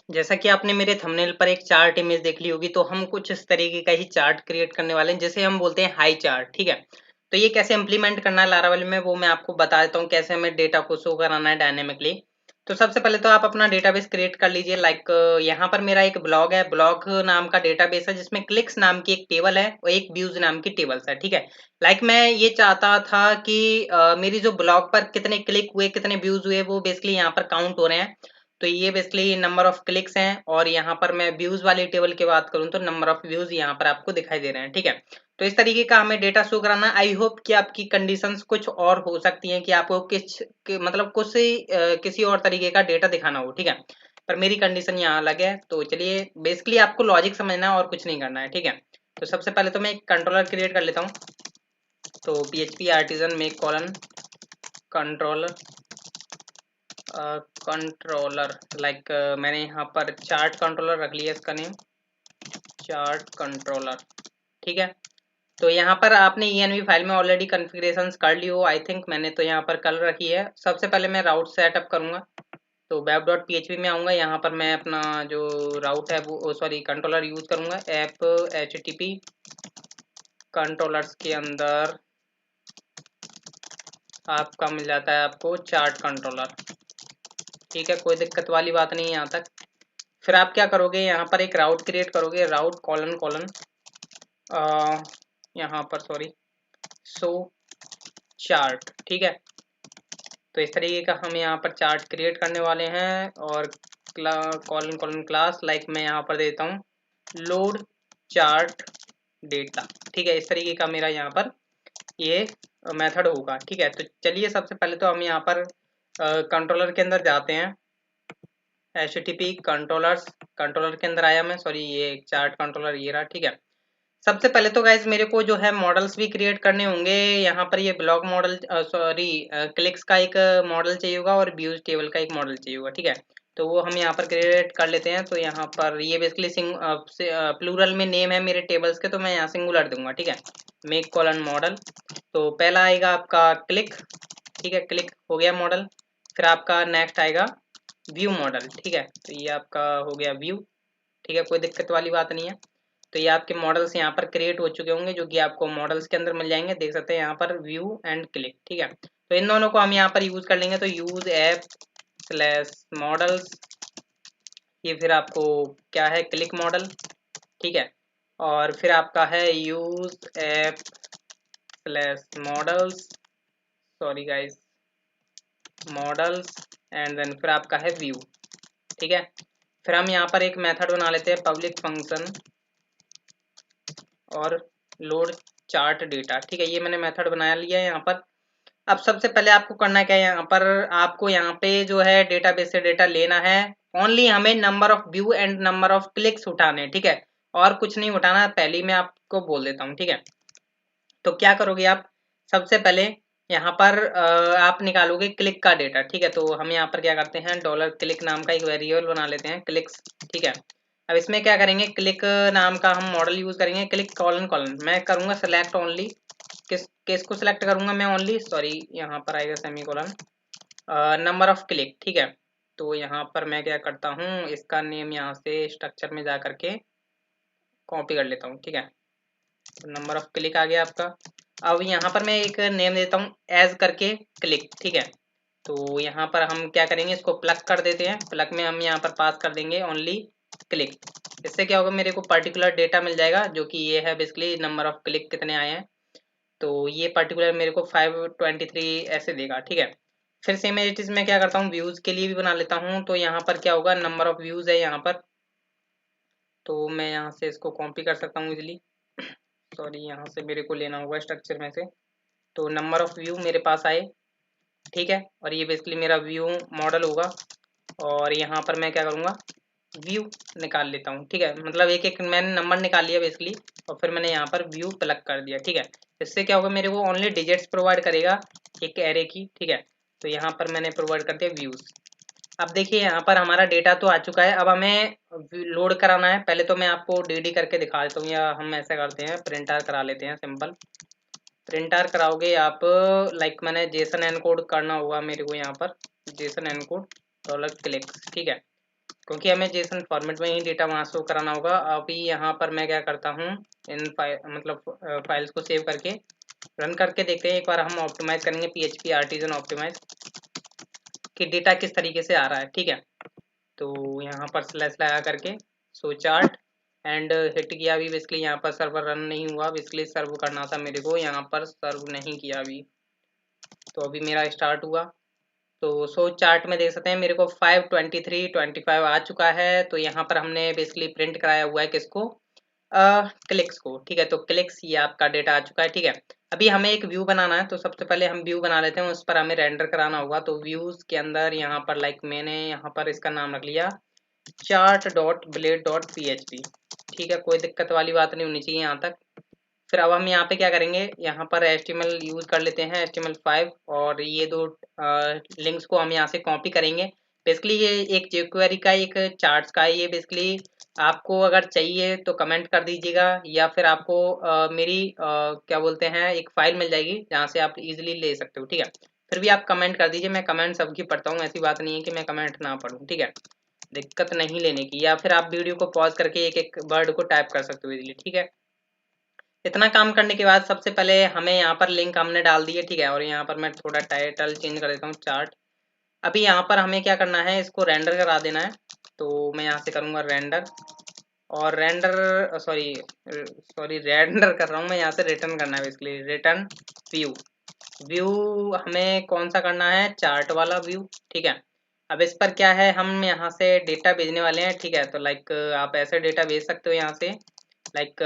जैसा कि आपने मेरे थंबनेल पर एक चार्ट इमेज देख ली होगी, तो हम कुछ इस तरीके का ही चार्ट क्रिएट करने वाले हैं, जिसे हम बोलते हैं हाई चार्ट। ठीक है, तो ये कैसे इम्प्लीमेंट करना है लारावेल में, वो मैं आपको बता देता हूँ कैसे हमें डेटा को शो कराना है डायनेमिकली। तो सबसे पहले तो आप अपना डेटाबेस क्रिएट कर लीजिए। लाइक यहाँ पर मेरा एक ब्लॉग है, ब्लॉग नाम का डेटाबेस है, जिसमें क्लिक्स नाम की एक टेबल है और एक व्यूज नाम की टेबल्स है। ठीक है, लाइक मैं ये चाहता था कि मेरी जो ब्लॉग पर कितने क्लिक हुए, कितने व्यूज हुए, वो बेसिकली यहाँ पर काउंट हो रहे हैं। तो ये बेसिकली नंबर ऑफ क्लिक्स हैं, और यहाँ पर मैं व्यूज वाली टेबल की बात करूँ तो नंबर ऑफ व्यूज यहाँ पर आपको दिखाई दे रहे हैं। ठीक है, तो इस तरीके का हमें डेटा शो कराना। आई होप कि आपकी कंडीशंस कुछ और हो सकती हैं कि आपको मतलब किसी और तरीके का डेटा दिखाना हो। ठीक है, पर मेरी कंडीशन यहाँ अलग है। तो चलिए, बेसिकली आपको लॉजिक समझना है और कुछ नहीं करना है। ठीक है, तो सबसे पहले तो मैं एक कंट्रोलर क्रिएट कर लेता हूँ। तो PHP artisan make colon controller controller, like मैंने यहाँ पर चार्ट कंट्रोलर रख लिया, इसका नेम चार्ट कंट्रोलर। ठीक है, तो यहाँ पर आपने env फाइल में ऑलरेडी कॉन्फ़िगरेशंस कर ली हो, आई थिंक मैंने तो यहाँ पर कर रखी है। सबसे पहले मैं राउट सेटअप करूँगा, तो web.php में आऊँगा। यहाँ पर मैं अपना जो राउट है वो सॉरी कंट्रोलर यूज़ करूँगा। ऐप HTTP कंट्रोलर्स के अंदर आपका मिल जाता है आपको चार्ट कंट्रोलर। ठीक है, कोई दिक्कत वाली बात नहीं है यहाँ तक। फिर आप क्या करोगे, यहाँ पर एक राउट क्रिएट करोगे, राउट कॉलन कॉलन यहाँ पर सॉरी शो चार्ट। ठीक है, तो इस तरीके का हम यहाँ पर चार्ट क्रिएट करने वाले हैं। और कॉलन कॉलन क्लास, लाइक मैं यहाँ पर देता हूँ लोड चार्ट डेटा। ठीक है, इस तरीके का मेरा यहाँ पर ये मेथड होगा। ठीक है, तो चलिए सबसे पहले तो हम यहाँ पर कंट्रोलर के अंदर जाते हैं। HTTP कंट्रोलर्स, कंट्रोलर के अंदर आया मैं, सॉरी ये चार्ट कंट्रोलर ये रहा। ठीक है, सबसे पहले तो गाइज मेरे को जो है मॉडल्स भी क्रिएट करने होंगे। यहाँ पर ये ब्लॉक मॉडल सॉरी क्लिक्स का एक मॉडल चाहिए होगा और व्यूज टेबल का एक मॉडल चाहिए होगा। ठीक है, तो वो हम यहाँ पर क्रिएट कर लेते हैं। तो यहाँ पर ये बेसिकली प्लूरल में नेम है मेरे टेबल्स के, तो मैं यहाँ सिंगुलर दूंगा। ठीक है, मेक कॉलन मॉडल। तो पहला आएगा आपका क्लिक। ठीक है, क्लिक हो गया मॉडल। फिर आपका नेक्स्ट आएगा व्यू मॉडल। ठीक है, तो ये आपका हो गया व्यू। ठीक है, कोई दिक्कत वाली बात नहीं है। तो ये आपके मॉडल्स यहाँ पर क्रिएट हो चुके होंगे, जो कि आपको मॉडल्स के अंदर मिल जाएंगे। देख सकते हैं यहाँ पर व्यू एंड क्लिक। ठीक है, तो इन दोनों को हम यहाँ पर यूज कर लेंगे। तो यूज ऐप स्लैश मॉडल्स, ये फिर आपको क्या है, क्लिक मॉडल। ठीक है, और फिर आपका है use app slash models, sorry guys models, and then फिर आपका है व्यू। ठीक है, फिर हम यहाँ पर एक मेथड बना लेते हैं पब्लिक फंक्शन और लोड चार्ट डेटा। ठीक है, ये मैंने मेथड बना लिया है यहाँ पर। अब सबसे पहले आपको करना क्या है, यहाँ पर आपको यहाँ पे जो है डेटाबेस से डेटा लेना है। ओनली हमें number of view and number of clicks उठाने हैं। ठीक है, और कुछ नहीं उठाना, पहले ही मैं आपको बोल देता हूँ। ठीक है, तो क्या करोगे आप, सबसे पहले यहाँ पर आप निकालोगे क्लिक का डेटा। ठीक है, तो हम यहाँ पर क्या करते हैं, डॉलर क्लिक नाम का एक वेरिएबल बना लेते हैं, क्लिक्स। ठीक है, अब इसमें क्या करेंगे, क्लिक नाम का हम मॉडल यूज करेंगे, क्लिक कॉलन कॉलन। मैं करूँगा सेलेक्ट ओनली, किसको सेलेक्ट करूँगा मैं, ओनली सॉरी यहाँ पर आएगा semi colon number of click. ठीक है, तो यहाँ पर मैं क्या करता हूँ, इसका नेम यहाँ से स्ट्रक्चर में जा करके कॉपी कर लेता हूँ। ठीक है, तो नंबर ऑफ क्लिक आ गया आपका। अब यहाँ पर मैं एक नेम देता हूँ एज करके क्लिक। ठीक है, तो यहाँ पर हम क्या करेंगे, इसको प्लग कर देते हैं। प्लग में हम यहाँ पर पास कर देंगे ओनली क्लिक। इससे क्या होगा, मेरे को पर्टिकुलर डेटा मिल जाएगा, जो कि ये है बेसिकली नंबर ऑफ क्लिक कितने आए हैं। तो ये पर्टिकुलर मेरे को 523 ऐसे देगा। ठीक है, फिर सेम एज इट इज मैं क्या करता हूँ, व्यूज के लिए भी बना लेता हूँ। तो यहाँ पर क्या होगा, नंबर ऑफ व्यूज है यहाँ पर, तो मैं यहाँ से इसको कॉपी कर सकता हूँ इजिली। सॉरी, यहाँ से मेरे को लेना होगा स्ट्रक्चर में से। तो नंबर ऑफ व्यू मेरे पास आए। ठीक है, और ये बेसिकली मेरा व्यू मॉडल होगा। और यहाँ पर मैं क्या करूँगा, व्यू निकाल लेता हूँ। ठीक है, मतलब एक एक मैंने नंबर निकाल लिया बेसिकली, और फिर मैंने यहाँ पर व्यू प्लग कर दिया। ठीक है, इससे क्या होगा, मेरे को ओनली डिजिट्स प्रोवाइड करेगा एक एरे की। ठीक है, तो यहाँ पर मैंने प्रोवाइड कर दिया व्यूज। अब देखिए यहाँ पर हमारा डेटा तो आ चुका है। अब हमें लोड कराना है। पहले तो मैं आपको डीडी करके दिखा देता हूँ, या हम ऐसा करते हैं प्रिंटर करा लेते हैं। सिंपल प्रिंटर कराओगे आप, लाइक मैंने जेसन एनकोड करना होगा मेरे को यहाँ पर, जेसन एनकोड डॉलर क्लिक्स। ठीक है, क्योंकि हमें जेसन फॉर्मेट में ही डेटा वहाँ शो कराना होगा। अभी यहाँ पर मैं क्या करता हूँ, इन फाइल्स को सेव करके रन करके देखते हैं। एक बार हम ऑप्टिमाइज करेंगे PHP आर्टिजन ऑप्टिमाइज कि डेटा किस तरीके से आ रहा है। ठीक है, तो यहाँ पर स्लैश लगा करके शो चार्ट एंड हिट किया। अभी बेसिकली यहाँ पर सर्वर रन नहीं हुआ, बेसिकली सर्व करना था मेरे को, यहाँ पर सर्व नहीं किया अभी। तो अभी मेरा स्टार्ट हुआ, तो शो चार्ट में देख सकते हैं मेरे को 523.25 आ चुका है। तो यहाँ पर हमने बेसिकली प्रिंट कराया हुआ है किसको, क्लिक्स को। ठीक है, तो क्लिक्स ये आपका डेटा आ चुका है। ठीक है, अभी हमें एक व्यू बनाना है, तो सबसे पहले हम व्यू बना लेते हैं, उस पर हमें रेंडर कराना होगा। तो व्यूज के अंदर यहाँ पर मैंने यहाँ पर इसका नाम रख लिया chart.blade.php। ठीक है, कोई दिक्कत वाली बात नहीं होनी चाहिए यहाँ तक। फिर अब हम यहाँ पे क्या करेंगे, यहाँ पर HTML यूज कर लेते हैं, HTML5, और ये दो लिंक्स को हम यहाँ से कॉपी करेंगे। बेसिकली ये एक jQuery का एक चार्ट्स का है। ये बेसिकली आपको अगर चाहिए तो कमेंट कर दीजिएगा, या फिर आपको मेरी क्या बोलते हैं एक फाइल मिल जाएगी जहाँ से आप इजीली ले सकते हो। ठीक है, फिर भी आप कमेंट कर दीजिए, मैं कमेंट सबकी पढ़ता हूँ, ऐसी बात नहीं है कि मैं कमेंट ना पढ़ूँ। ठीक है, दिक्कत नहीं लेने की, या फिर आप वीडियो को पॉज करके एक एक वर्ड को टाइप कर सकते हो इजीली। ठीक है, इतना काम करने के बाद सबसे पहले हमें यहाँ पर लिंक हमने डाल दिए। ठीक है, और यहाँ पर मैं थोड़ा टाइटल चेंज कर देता हूँ, चार्ट। अभी यहाँ पर हमें क्या करना है, इसको रेंडर करा देना है। तो मैं यहाँ से करूँगा रेंडर, और रेंडर सॉरी सॉरी रेंडर कर रहा हूँ मैं, यहाँ से रिटर्न करना है बेसिकली, रिटर्न व्यू। व्यू हमें कौन सा करना है, चार्ट वाला व्यू। ठीक है, अब इस पर क्या है, हम यहाँ से डेटा भेजने वाले हैं। ठीक है, तो आप ऐसे डेटा भेज सकते हो यहाँ से।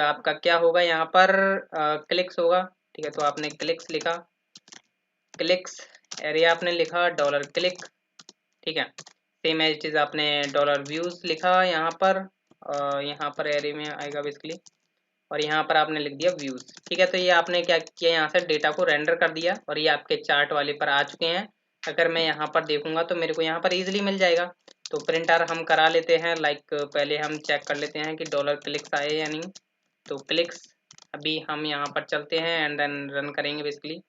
आपका क्या होगा, यहाँ पर क्लिक्स होगा। ठीक है, तो आपने क्लिक्स लिखा, क्लिक्स एरिया आपने लिखा $क्लिक। ठीक है, सेम एज इट इज आपने $व्यूज लिखा यहाँ पर एरिया में आएगा बेसिकली, और यहाँ पर आपने लिख दिया व्यूज। ठीक है, तो ये आपने क्या किया, यहाँ से डेटा को रेंडर कर दिया, और ये आपके चार्ट वाले पर आ चुके हैं। अगर मैं यहाँ पर देखूंगा तो मेरे को यहाँ पर इजीली मिल जाएगा। तो प्रिंटर हम करा लेते हैं, पहले हम चेक कर लेते हैं कि $क्लिक्स आए या नहीं। तो क्लिक्स अभी हम यहाँ पर चलते हैं एंड देन रन करेंगे बेसिकली।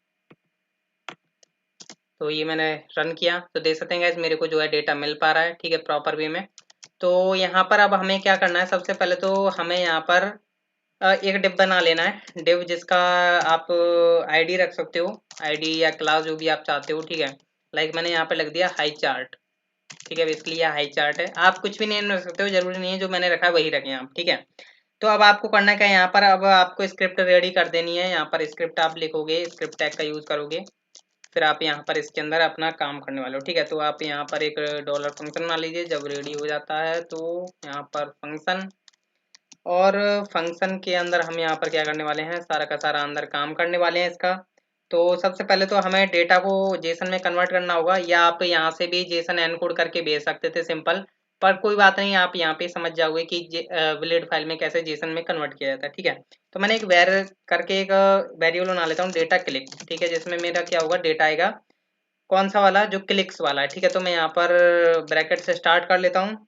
तो ये मैंने रन किया, तो देख सकते हैं गाइस मेरे को जो है डेटा मिल पा रहा है। ठीक है, प्रॉपर वे में। तो यहाँ पर अब हमें क्या करना है, सबसे पहले तो हमें यहाँ पर एक डिव बना लेना है, डिव जिसका आप आईडी रख सकते हो, आईडी या क्लास जो भी आप चाहते हो। ठीक है, मैंने यहाँ पे लिख दिया हाई चार्ट। ठीक है, बेसिकली यह हाई चार्ट है, आप कुछ भी नेम रख सकते हो, जरूरी नहीं है जो मैंने रखा है वही रखें आप। ठीक है, तो अब आपको करना क्या है, यहाँ पर अब आपको स्क्रिप्ट रेडी कर देनी है। यहाँ पर स्क्रिप्ट आप लिखोगे, स्क्रिप्ट टैग का यूज करोगे, फिर आप यहाँ पर इसके अंदर अपना काम करने वाले हो। ठीक है, तो आप यहाँ पर एक डॉलर फंक्शन बना लीजिए। जब रेडी हो जाता है तो यहाँ पर फंक्शन, और फंक्शन के अंदर हम यहाँ पर क्या करने वाले हैं, सारा का सारा अंदर काम करने वाले हैं इसका। तो सबसे पहले तो हमें डेटा को जेसन में कन्वर्ट करना होगा, या आप यहाँ से भी जेसन एनकोड करके भेज सकते थे सिंपल, पर कोई बात नहीं, आप यहाँ पे समझ जाओगे कि ब्लेड फाइल में कैसे जेसन में कन्वर्ट किया जाता है। ठीक है, तो मैंने एक एक वेरिएबल बना लेता हूँ, डेटा क्लिक। ठीक है, जिसमें मेरा क्या होगा, डेटा आएगा कौन सा वाला, जो क्लिक्स वाला है। ठीक है, तो मैं यहाँ पर ब्रैकेट से स्टार्ट कर लेता हूँ,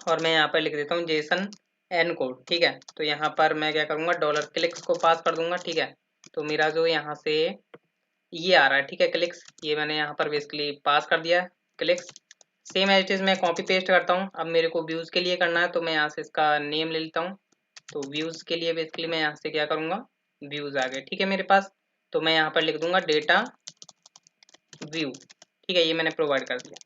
और मैं यहाँ पर लिख देता हूँ जेसन एनकोड। ठीक है, तो यहाँ पर मैं क्या करूँगा, $क्लिक्स को पास कर दूंगा। ठीक है, तो मेरा जो यहाँ से ये आ रहा है, ठीक है, क्लिक्स, ये मैंने यहाँ पर बेसिकली पास कर दिया clicks. Same as it is मैं कॉपी पेस्ट करता हूँ। अब मेरे को व्यूज के लिए करना है, तो मैं यहाँ से इसका नेम ले लेता हूँ। तो व्यूज के लिए बेसिकली मैं यहाँ से क्या करूँगा, व्यूज आ गए। ठीक है मेरे पास, तो मैं यहाँ पर लिख दूंगा डेटा व्यू। ठीक है, ये मैंने प्रोवाइड कर दिया।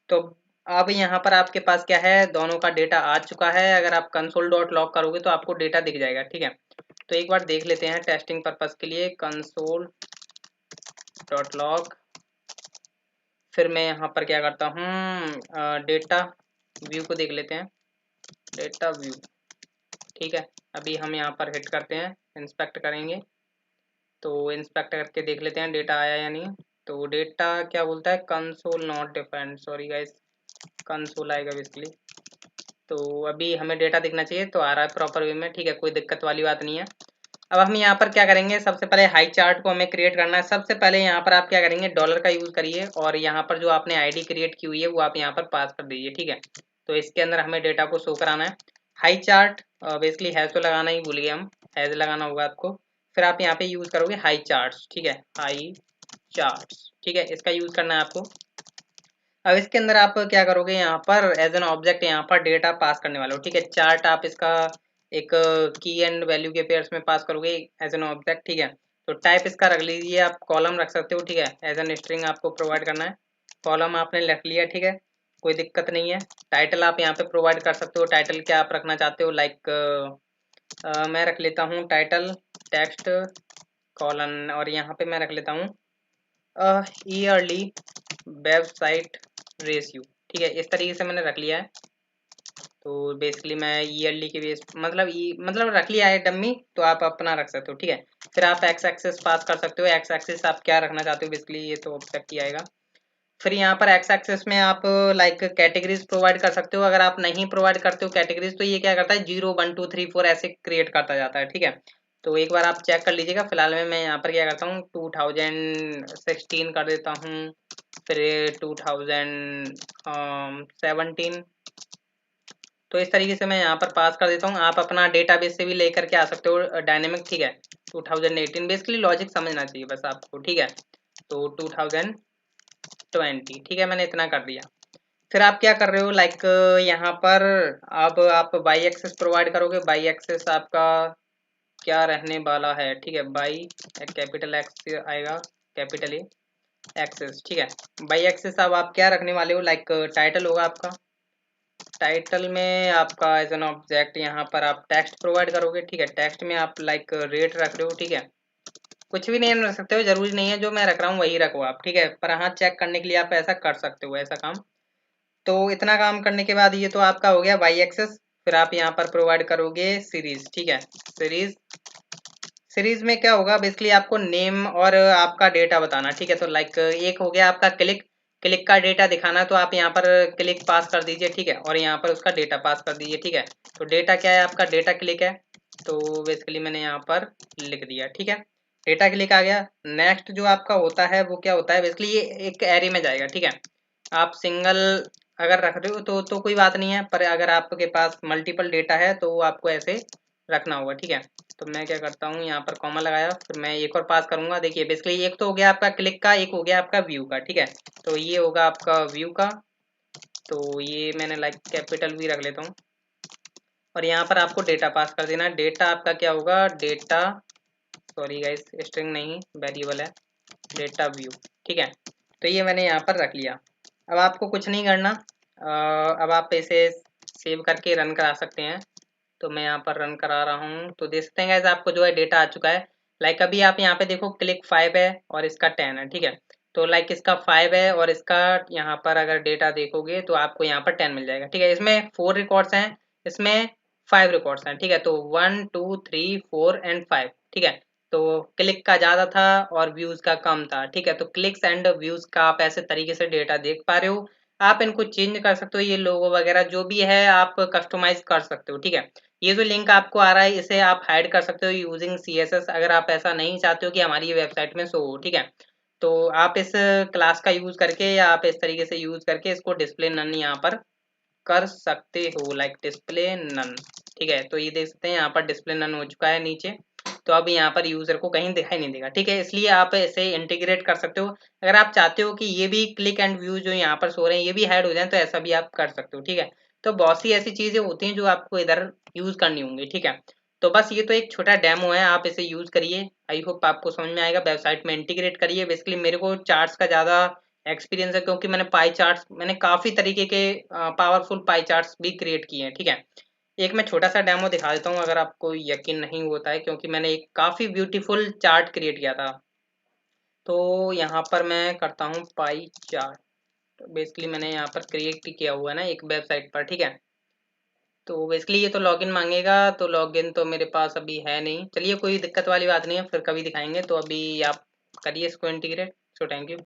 तो अब यहाँ पर आपके पास क्या है, दोनों का डेटा आ चुका है। अगर आप console.log करोगे तो आपको डेटा दिख जाएगा। ठीक है, तो एक बार देख लेते हैं टेस्टिंग पर्पस के लिए, console.log। फिर मैं यहाँ पर क्या करता हूँ, डेटा व्यू को देख लेते हैं, डेटा व्यू। ठीक है, अभी हम यहाँ पर हिट करते हैं, इंस्पेक्ट करेंगे, तो इंस्पेक्ट करके देख लेते हैं डेटा आया या नहीं। तो डेटा क्या बोलता है, console not defined, sorry guys, console आएगा बेसिकली। तो अभी हमें डेटा दिखना चाहिए, तो आ रहा है प्रॉपर वे में। ठीक है, कोई दिक्कत वाली बात नहीं है। अब हम यहाँ पर क्या करेंगे, सबसे पहले हाई चार्ट को हमें क्रिएट करना है। सबसे पहले यहाँ पर आप क्या करेंगे, डॉलर का यूज करिए, और यहाँ पर जो आपने आईडी क्रिएट की हुई है वो आप यहाँ पर पास कर दीजिए। ठीक है, तो इसके अंदर हमें डेटा को शो कराना है। हाई चार्ट बेसिकली हैज तो लगाना ही भूल गए हम, हैज लगाना होगा आपको। फिर आप यहाँ पे यूज करोगे हाई चार्ट्स। ठीक है, हाई चार्ट्स। ठीक है, इसका यूज करना है आपको। अब इसके अंदर आप क्या करोगे, यहाँ पर एज एन ऑब्जेक्ट यहाँ पर डेटा पास करने वाले हो, ठीक है। चार्ट आप इसका एक की एंड वैल्यू के पेयर्स में पास करोगे एज एन ऑब्जेक्ट, ठीक है। तो टाइप इसका रख लीजिए, आप कॉलम रख सकते हो, ठीक है। एज एन स्ट्रिंग आपको प्रोवाइड करना है, कॉलम आपने रख लिया, ठीक है, कोई दिक्कत नहीं है। टाइटल आप यहाँ पे प्रोवाइड कर सकते हो, टाइटल क्या आप रखना चाहते हो, लाइक मैं रख लेता हूँ टाइटल टेक्स्ट कॉलन, और यहाँ पे मैं रख लेता हूँ ईयरली वेबसाइट रेशियो, ठीक है। इस तरीके से मैंने रख लिया है। तो बेसिकली मैं ईयरली के बेस मतलब रख लिया है डम्मी, तो आप अपना रख सकते हो, ठीक है। फिर आप एक्स एक्सेस पास कर सकते हो, एक्स एक्सेस आप क्या रखना चाहते हो, बेसिकली ये तो ऑब्जेक्ट ही आएगा। फिर यहाँ पर एक्स एक्सेस में आप लाइक कैटेगरीज प्रोवाइड कर सकते हो। अगर आप नहीं प्रोवाइड करते हो कैटेगरीज, तो ये क्या करता है 0 1 2 3 4 ऐसे क्रिएट करता जाता है, ठीक है। तो एक बार आप चेक कर लीजिएगा। फिलहाल में मैं यहाँ पर क्या करता हूँ 2016 कर देता हूँ, फिर 2017। तो इस तरीके से मैं यहाँ पर पास कर देता हूँ। आप अपना डेटाबेस से भी लेकर के आ सकते हो डायनेमिक, ठीक है। 2018 बेसिकली लॉजिक समझना चाहिए बस आपको, ठीक है। तो 2020, ठीक है, मैंने इतना कर दिया। फिर आप क्या कर रहे हो, लाइक यहाँ पर अब आप बाई एक्सेस प्रोवाइड करोगे। बाई एक्सेस आपका क्या रहने वाला है, ठीक है, बाई कैपिटल एक्स आएगा, कैपिटल ए एक्सेस, ठीक है। बाई एक्सेस अब आप क्या रखने वाले हो, लाइक टाइटल होगा आपका। टाइटल में आपका एज एन ऑब्जेक्ट यहाँ पर आप टेक्स्ट प्रोवाइड करोगे, ठीक है। टेक्स्ट में आप लाइक रेट रख रहे हो, ठीक है। कुछ भी नेम रख सकते हो, जरूरी नहीं है जो मैं रख रहा हूँ वही रखो आप, ठीक है। पर हाँ, चेक करने के लिए आप ऐसा कर सकते हो, ऐसा काम। तो इतना काम करने के बाद ये तो आपका हो गया वाई एक्सेस। फिर आप यहाँ पर प्रोवाइड करोगे सीरीज, ठीक है। सीरीज में क्या होगा, बेसिकली आपको नेम और आपका डेटा बताना, ठीक है। तो लाइक एक हो गया आपका क्लिक, क्लिक का डेटा दिखाना, तो आप यहाँ पर क्लिक पास कर दीजिए, ठीक है। और यहाँ पर उसका डेटा पास कर दीजिए, ठीक है। तो डेटा क्या है आपका, डेटा क्लिक है। तो बेसिकली मैंने यहाँ पर लिख दिया, ठीक है। डेटा क्लिक आ गया। नेक्स्ट जो आपका होता है वो क्या होता है, बेसिकली ये एक एरे में जाएगा, ठीक है। आप सिंगल अगर रख रहे हो तो कोई बात नहीं है, पर अगर आपके पास मल्टीपल डेटा है तो आपको ऐसे रखना होगा, ठीक है। तो मैं क्या करता हूँ, यहाँ पर कॉमा लगाया, फिर मैं एक और पास करूंगा। देखिए बेसिकली एक तो हो गया आपका क्लिक का, एक हो गया आपका व्यू का, ठीक है। तो ये होगा आपका व्यू का, तो ये मैंने लाइक कैपिटल वी रख लेता हूँ। और यहाँ पर आपको डेटा पास कर देना। डेटा आपका क्या होगा, डेटा, सॉरी गाइस, स्ट्रिंग नहीं वेरिएबल है, डेटा व्यू, ठीक है। तो ये मैंने यहाँ पर रख लिया। अब आपको कुछ नहीं करना, अब आप इसे सेव करके रन करा सकते हैं। तो मैं यहाँ पर रन करा रहा हूँ, तो देख सकते हैं गाइस आपको जो है डेटा आ चुका है। लाइक अभी आप यहाँ पे देखो क्लिक 5 है और इसका 10 है, ठीक है। तो लाइक इसका 5 है और इसका यहाँ पर अगर डेटा देखोगे तो आपको यहाँ पर 10 मिल जाएगा, ठीक है। इसमें 4 रिकॉर्ड्स हैं, इसमें 5 रिकॉर्ड्स हैं, ठीक है। तो 1 2 3 4 एंड 5, ठीक है। तो क्लिक का ज़्यादा था और व्यूज़ का कम था, ठीक है। तो क्लिक्स एंड व्यूज़ का आप ऐसे तरीके से डेटा देख पा रहे हो। आप इनको चेंज कर सकते हो, ये लोगो वगैरह जो भी है आप कस्टमाइज कर सकते हो, ठीक है। ये जो लिंक आपको आ रहा है इसे आप हाइड कर सकते हो यूजिंग CSS, अगर आप ऐसा नहीं चाहते हो कि हमारी ये वेबसाइट में शो हो, ठीक है। तो आप इस क्लास का यूज करके या आप इस तरीके से यूज करके इसको डिस्प्ले नन यहाँ पर कर सकते हो, लाइक डिस्प्ले नन, ठीक है। तो ये देख सकते हैं यहाँ पर डिस्प्ले नन हो चुका है नीचे। तो अब यहाँ पर यूजर को कहीं दिखाई नहीं देगा, ठीक है। इसलिए आप इसे इंटीग्रेट कर सकते हो। अगर आप चाहते हो कि ये भी क्लिक एंड व्यू जो यहाँ पर सो रहे हैं ये भी हाइड हो जाए, तो ऐसा भी आप कर सकते हो, ठीक है। तो बहुत सी ऐसी चीजें होती हैं जो आपको इधर यूज करनी होंगी, ठीक है। तो बस ये तो एक छोटा डेमो है, आप इसे यूज करिए। आई होप आपको समझ में आएगा। वेबसाइट में इंटीग्रेट करिए। बेसिकली मेरे को चार्ट्स का ज़्यादा एक्सपीरियंस है, क्योंकि मैंने काफ़ी तरीके के पावरफुल पाई चार्ट्स भी क्रिएट किए हैं, ठीक है। एक मैं छोटा सा डेमो दिखा देता हूँ अगर आपको यकीन नहीं होता है, क्योंकि मैंने एक काफ़ी ब्यूटीफुल चार्ट क्रिएट किया था। तो यहाँ पर मैं करता हूँ पाई चार्ट। तो बेसिकली मैंने यहाँ पर क्रिएट किया हुआ है ना एक वेबसाइट पर, ठीक है। तो बेसिकली ये तो लॉगिन मांगेगा, तो लॉगिन तो मेरे पास अभी है नहीं। चलिए कोई दिक्कत वाली बात नहीं है, फिर कभी दिखाएंगे। तो अभी आप करिए इसको इंटीग्रेट। So thank you.